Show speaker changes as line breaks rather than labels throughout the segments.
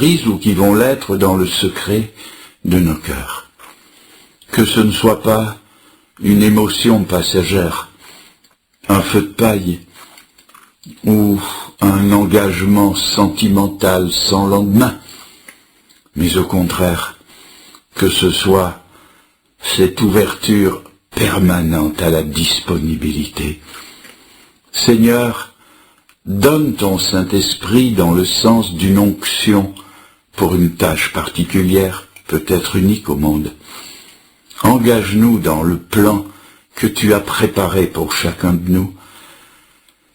comprises ou qui vont l'être dans le secret de nos cœurs. Que ce ne soit pas une émotion passagère, un feu de paille ou un engagement sentimental sans lendemain, mais au contraire, que ce soit cette ouverture permanente à la disponibilité. Seigneur, donne ton Saint-Esprit dans le sens d'une onction pour une tâche particulière, peut-être unique au monde. Engage-nous dans le plan que tu as préparé pour chacun de nous.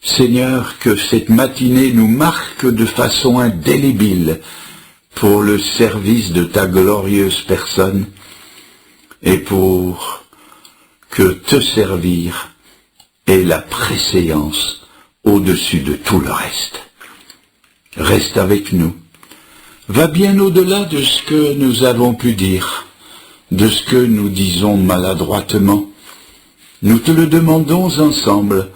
Seigneur, que cette matinée nous marque de façon indélébile pour le service de ta glorieuse personne et pour que te servir ait la préséance au-dessus de tout le reste. Reste avec nous. Va bien au-delà de ce que nous avons pu dire, de ce que nous disons maladroitement. Nous te le demandons ensemble,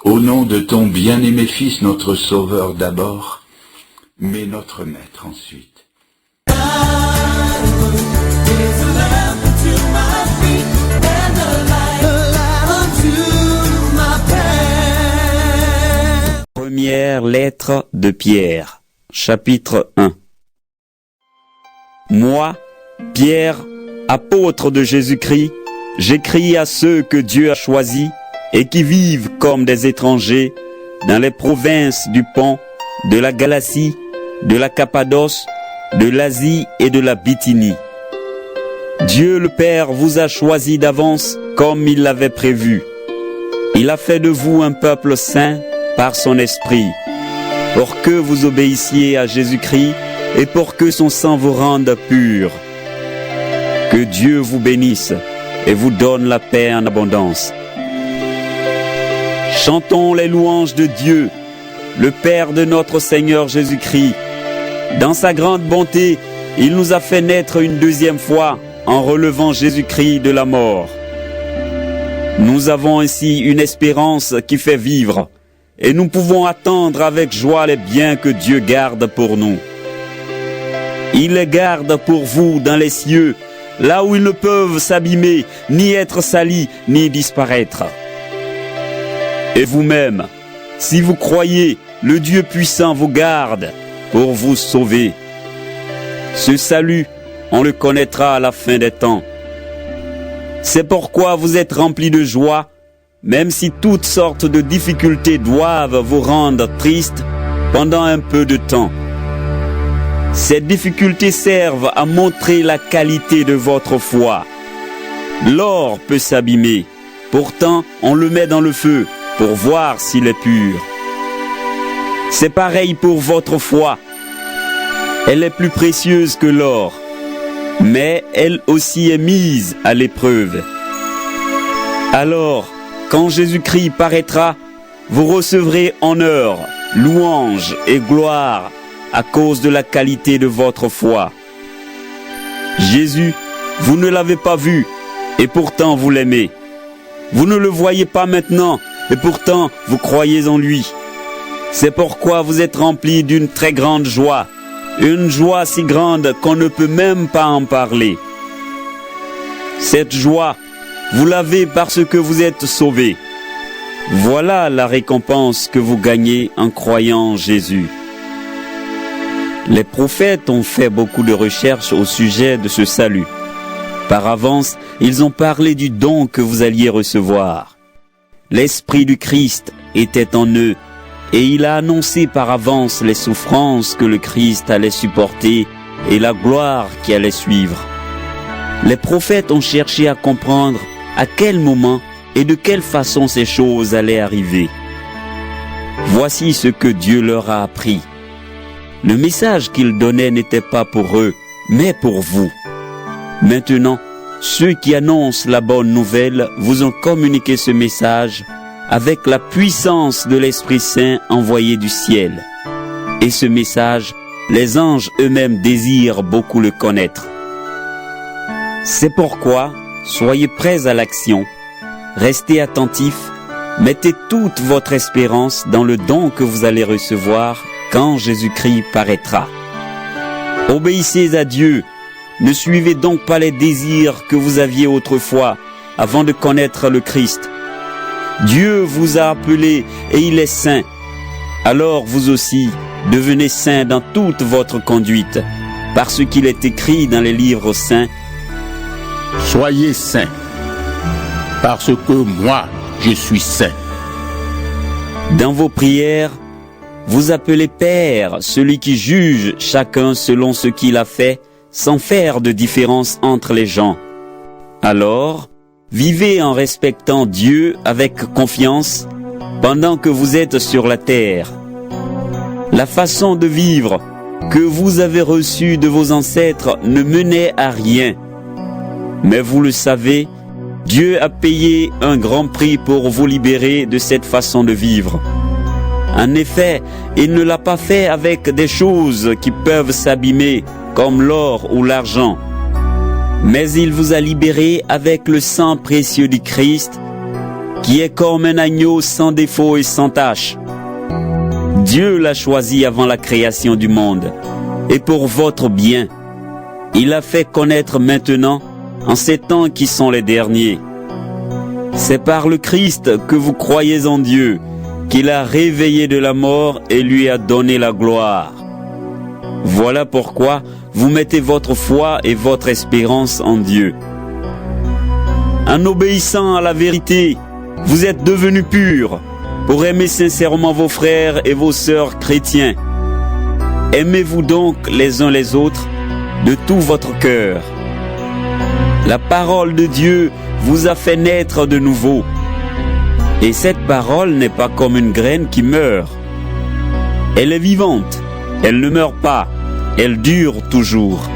au nom de ton bien-aimé Fils, notre Sauveur d'abord, mais notre Maître ensuite.
Première lettre de Pierre, chapitre 1. Moi, Pierre, apôtre de Jésus-Christ, j'écris à ceux que Dieu a choisis et qui vivent comme des étrangers dans les provinces du Pont, de la Galatie, de la Cappadoce, de l'Asie et de la Bithynie. Dieu le Père vous a choisis d'avance comme il l'avait prévu. Il a fait de vous un peuple saint par son esprit, pour que vous obéissiez à Jésus-Christ et pour que son sang vous rende pur. Que Dieu vous bénisse et vous donne la paix en abondance. Chantons les louanges de Dieu, le Père de notre Seigneur Jésus-Christ. Dans sa grande bonté, il nous a fait naître une deuxième fois en relevant Jésus-Christ de la mort. Nous avons ainsi une espérance qui fait vivre, et nous pouvons attendre avec joie les biens que Dieu garde pour nous. Il les garde pour vous dans les cieux, là où ils ne peuvent s'abîmer, ni être salis, ni disparaître. Et vous-même, si vous croyez, le Dieu puissant vous garde pour vous sauver. Ce salut, on le connaîtra à la fin des temps. C'est pourquoi vous êtes remplis de joie, même si toutes sortes de difficultés doivent vous rendre tristes pendant un peu de temps. Ces difficultés servent à montrer la qualité de votre foi. L'or peut s'abîmer, pourtant on le met dans le feu pour voir s'il est pur. C'est pareil pour votre foi. Elle est plus précieuse que l'or, mais elle aussi est mise à l'épreuve. Alors, quand Jésus-Christ paraîtra, vous recevrez honneur, louange et gloire à cause de la qualité de votre foi. Jésus, vous ne l'avez pas vu, et pourtant vous l'aimez. Vous ne le voyez pas maintenant, et pourtant vous croyez en lui. C'est pourquoi vous êtes remplis d'une très grande joie, une joie si grande qu'on ne peut même pas en parler. Cette joie, vous l'avez parce que vous êtes sauvés. Voilà la récompense que vous gagnez en croyant en Jésus. Les prophètes ont fait beaucoup de recherches au sujet de ce salut. Par avance, ils ont parlé du don que vous alliez recevoir. L'Esprit du Christ était en eux, et il a annoncé par avance les souffrances que le Christ allait supporter et la gloire qui allait suivre. Les prophètes ont cherché à comprendre à quel moment et de quelle façon ces choses allaient arriver. Voici ce que Dieu leur a appris. Le message qu'il donnait n'était pas pour eux, mais pour vous. Maintenant, ceux qui annoncent la bonne nouvelle vous ont communiqué ce message avec la puissance de l'Esprit Saint envoyé du ciel. Et ce message, les anges eux-mêmes désirent beaucoup le connaître. C'est pourquoi, soyez prêts à l'action, restez attentifs, mettez toute votre espérance dans le don que vous allez recevoir quand Jésus-Christ paraîtra. Obéissez à Dieu. Ne suivez donc pas les désirs que vous aviez autrefois avant de connaître le Christ. Dieu vous a appelé et il est saint. Alors vous aussi, devenez saints dans toute votre conduite, parce qu'il est écrit dans les livres saints.
Soyez saints, parce que moi, je suis saint.
Dans vos prières, vous appelez Père celui qui juge chacun selon ce qu'il a fait, sans faire de différence entre les gens. Alors, vivez en respectant Dieu avec confiance pendant que vous êtes sur la terre. La façon de vivre que vous avez reçue de vos ancêtres ne menait à rien. Mais vous le savez, Dieu a payé un grand prix pour vous libérer de cette façon de vivre. En effet, il ne l'a pas fait avec des choses qui peuvent s'abîmer, comme l'or ou l'argent. Mais il vous a libéré avec le sang précieux du Christ, qui est comme un agneau sans défaut et sans tache. Dieu l'a choisi avant la création du monde, et pour votre bien. Il l'a fait connaître maintenant, en ces temps qui sont les derniers. C'est par le Christ que vous croyez en Dieu, qu'il a réveillé de la mort et lui a donné la gloire. Voilà pourquoi vous mettez votre foi et votre espérance en Dieu. En obéissant à la vérité, vous êtes devenus purs pour aimer sincèrement vos frères et vos sœurs chrétiens. Aimez-vous donc les uns les autres de tout votre cœur. La parole de Dieu vous a fait naître de nouveau. Et cette parole n'est pas comme une graine qui meurt. Elle est vivante, elle ne meurt pas, elle dure toujours.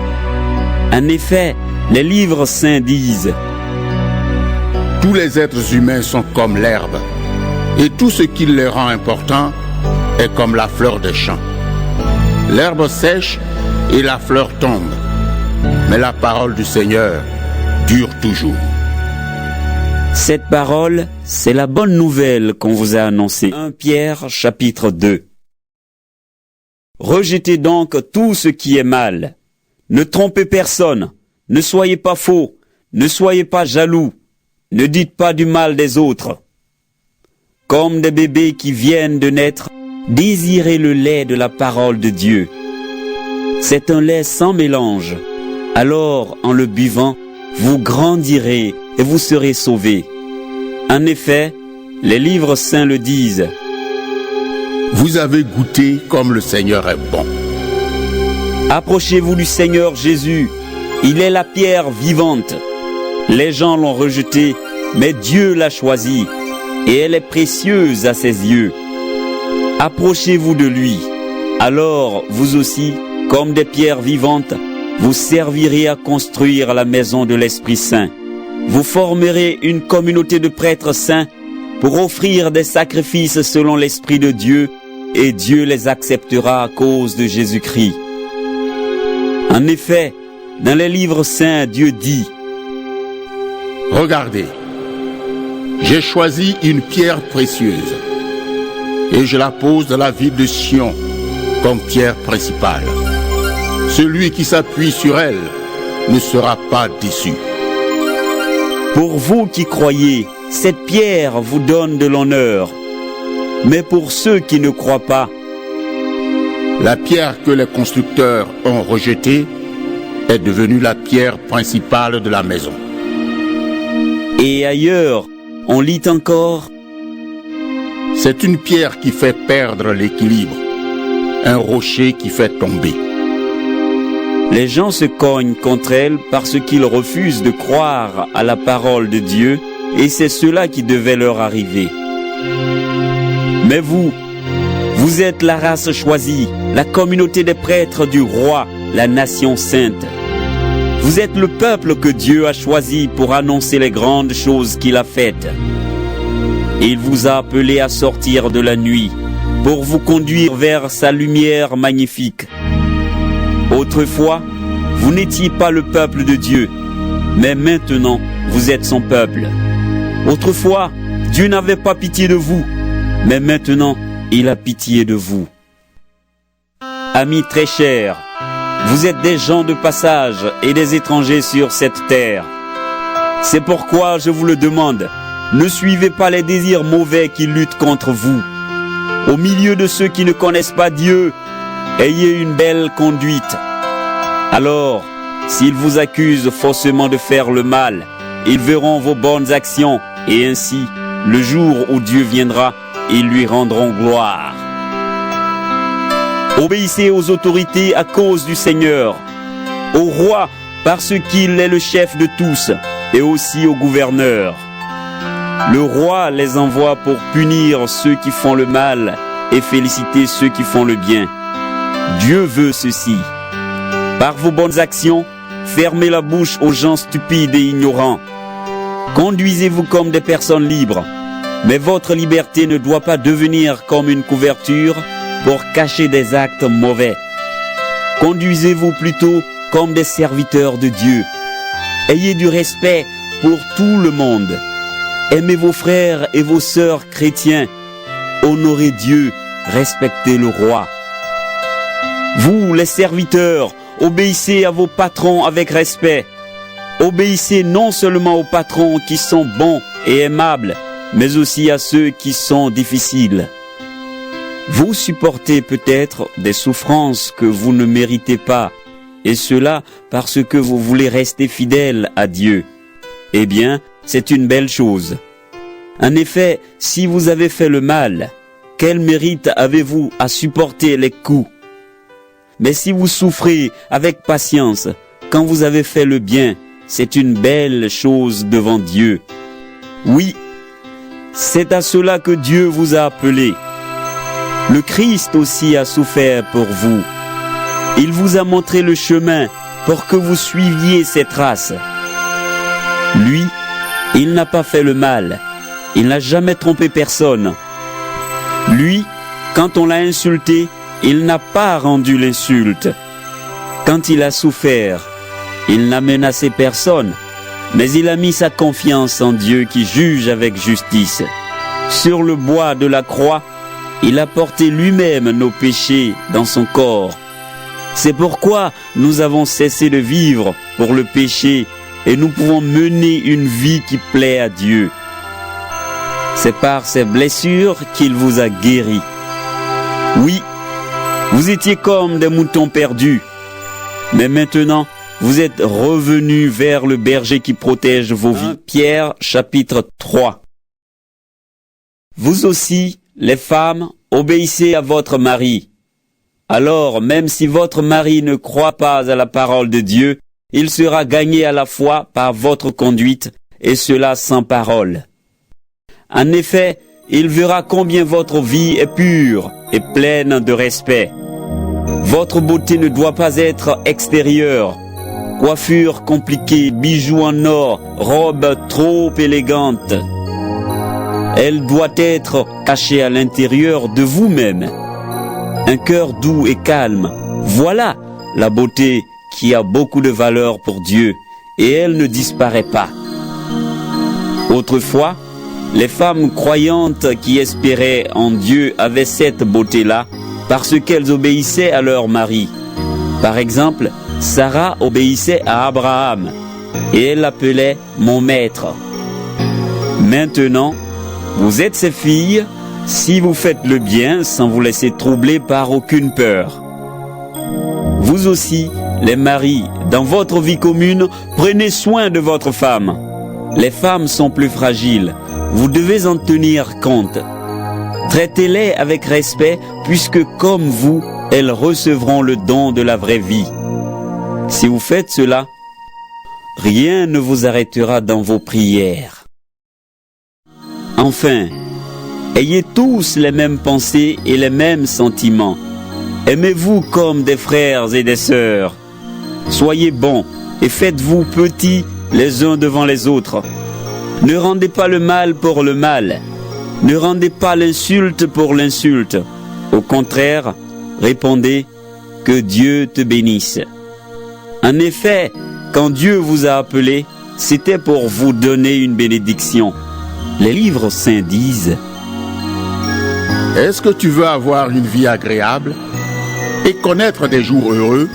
En effet, les livres saints disent:
Tous les êtres humains sont comme l'herbe, et tout ce qui les rend importants est comme la fleur des champs. L'herbe sèche et la fleur tombe, mais la parole du Seigneur dure toujours.
Cette parole, c'est la bonne nouvelle qu'on vous a annoncée. 1 Pierre, chapitre 2. Rejetez donc tout ce qui est mal. Ne trompez personne. Ne soyez pas faux. Ne soyez pas jaloux. Ne dites pas du mal des autres. Comme des bébés qui viennent de naître, désirez le lait de la parole de Dieu. C'est un lait sans mélange. Alors, en le buvant, vous grandirez et vous serez sauvés. En effet, les livres saints le disent.
Vous avez goûté comme le Seigneur est bon.
Approchez-vous du Seigneur Jésus. Il est la pierre vivante. Les gens l'ont rejetée, mais Dieu l'a choisie, et elle est précieuse à ses yeux. Approchez-vous de lui. Alors, vous aussi, comme des pierres vivantes, vous servirez à construire la maison de l'Esprit Saint. Vous formerez une communauté de prêtres saints pour offrir des sacrifices selon l'Esprit de Dieu, et Dieu les acceptera à cause de Jésus-Christ. En effet, dans les livres saints, Dieu dit:
Regardez, j'ai choisi une pierre précieuse, et je la pose dans la ville de Sion comme pierre principale. Celui qui s'appuie sur elle ne sera pas déçu.
Pour vous qui croyez, cette pierre vous donne de l'honneur. Mais pour ceux qui ne croient pas,
la pierre que les constructeurs ont rejetée est devenue la pierre principale de la maison.
Et ailleurs, on lit encore:
C'est une pierre qui fait perdre l'équilibre, un rocher qui fait tomber.
Les gens se cognent contre elle parce qu'ils refusent de croire à la parole de Dieu, et c'est cela qui devait leur arriver. Mais vous êtes la race choisie, la communauté des prêtres du roi, la nation sainte. Vous êtes le peuple que Dieu a choisi pour annoncer les grandes choses qu'il a faites. Il vous a appelé à sortir de la nuit pour vous conduire vers sa lumière magnifique. Autrefois, vous n'étiez pas le peuple de Dieu, mais maintenant, vous êtes son peuple. Autrefois, Dieu n'avait pas pitié de vous, mais maintenant, il a pitié de vous. Amis très chers, vous êtes des gens de passage et des étrangers sur cette terre. C'est pourquoi je vous le demande, ne suivez pas les désirs mauvais qui luttent contre vous. Au milieu de ceux qui ne connaissent pas Dieu, ayez une belle conduite. Alors, s'ils vous accusent faussement de faire le mal, ils verront vos bonnes actions et ainsi, le jour où Dieu viendra, ils lui rendront gloire. Obéissez aux autorités à cause du Seigneur, au roi parce qu'il est le chef de tous et aussi au gouverneur. Le roi les envoie pour punir ceux qui font le mal et féliciter ceux qui font le bien. Dieu veut ceci. Par vos bonnes actions, fermez la bouche aux gens stupides et ignorants. Conduisez-vous comme des personnes libres, mais votre liberté ne doit pas devenir comme une couverture pour cacher des actes mauvais. Conduisez-vous plutôt comme des serviteurs de Dieu. Ayez du respect pour tout le monde. Aimez vos frères et vos sœurs chrétiens. Honorez Dieu, respectez le roi. Vous, les serviteurs, obéissez à vos patrons avec respect. Obéissez non seulement aux patrons qui sont bons et aimables, mais aussi à ceux qui sont difficiles. Vous supportez peut-être des souffrances que vous ne méritez pas, et cela parce que vous voulez rester fidèle à Dieu. Eh bien, c'est une belle chose. En effet, si vous avez fait le mal, quel mérite avez-vous à supporter les coups? Mais si vous souffrez avec patience, quand vous avez fait le bien, c'est une belle chose devant Dieu. Oui, c'est à cela que Dieu vous a appelé. Le Christ aussi a souffert pour vous. Il vous a montré le chemin pour que vous suiviez ses traces. Lui, il n'a pas fait le mal. Il n'a jamais trompé personne. Lui, quand on l'a insulté, il n'a pas rendu l'insulte. Quand il a souffert, il n'a menacé personne, mais il a mis sa confiance en Dieu qui juge avec justice. Sur le bois de la croix, il a porté lui-même nos péchés dans son corps. C'est pourquoi nous avons cessé de vivre pour le péché et nous pouvons mener une vie qui plaît à Dieu. C'est par ses blessures qu'il vous a guéri. Oui, vous étiez comme des moutons perdus, mais maintenant, vous êtes revenus vers le berger qui protège vos vies. Pierre, chapitre 3. Vous aussi, les femmes, obéissez à votre mari. Alors, même si votre mari ne croit pas à la parole de Dieu, il sera gagné à la foi par votre conduite, et cela sans parole. En effet, il verra combien votre vie est pure et pleine de respect. Votre beauté ne doit pas être extérieure. Coiffure compliquée, bijoux en or, robe trop élégante. Elle doit être cachée à l'intérieur de vous-même. Un cœur doux et calme, voilà la beauté qui a beaucoup de valeur pour Dieu, et elle ne disparaît pas. Autrefois, les femmes croyantes qui espéraient en Dieu avaient cette beauté-là parce qu'elles obéissaient à leur mari. Par exemple, Sarah obéissait à Abraham et elle l'appelait « mon maître ». Maintenant, vous êtes ses filles si vous faites le bien sans vous laisser troubler par aucune peur. Vous aussi, les maris, dans votre vie commune, prenez soin de votre femme. Les femmes sont plus fragiles, vous devez en tenir compte. Traitez-les avec respect puisque comme vous, elles recevront le don de la vraie vie. Si vous faites cela, rien ne vous arrêtera dans vos prières. Enfin, ayez tous les mêmes pensées et les mêmes sentiments. Aimez-vous comme des frères et des sœurs. Soyez bons et faites-vous petits les uns devant les autres. Ne rendez pas le mal pour le mal. Ne rendez pas l'insulte pour l'insulte. Au contraire, répondez que Dieu te bénisse. En effet, quand Dieu vous a appelé, c'était pour vous donner une bénédiction. Les livres saints disent:
Est-ce que tu veux avoir une vie agréable et connaître des jours heureux?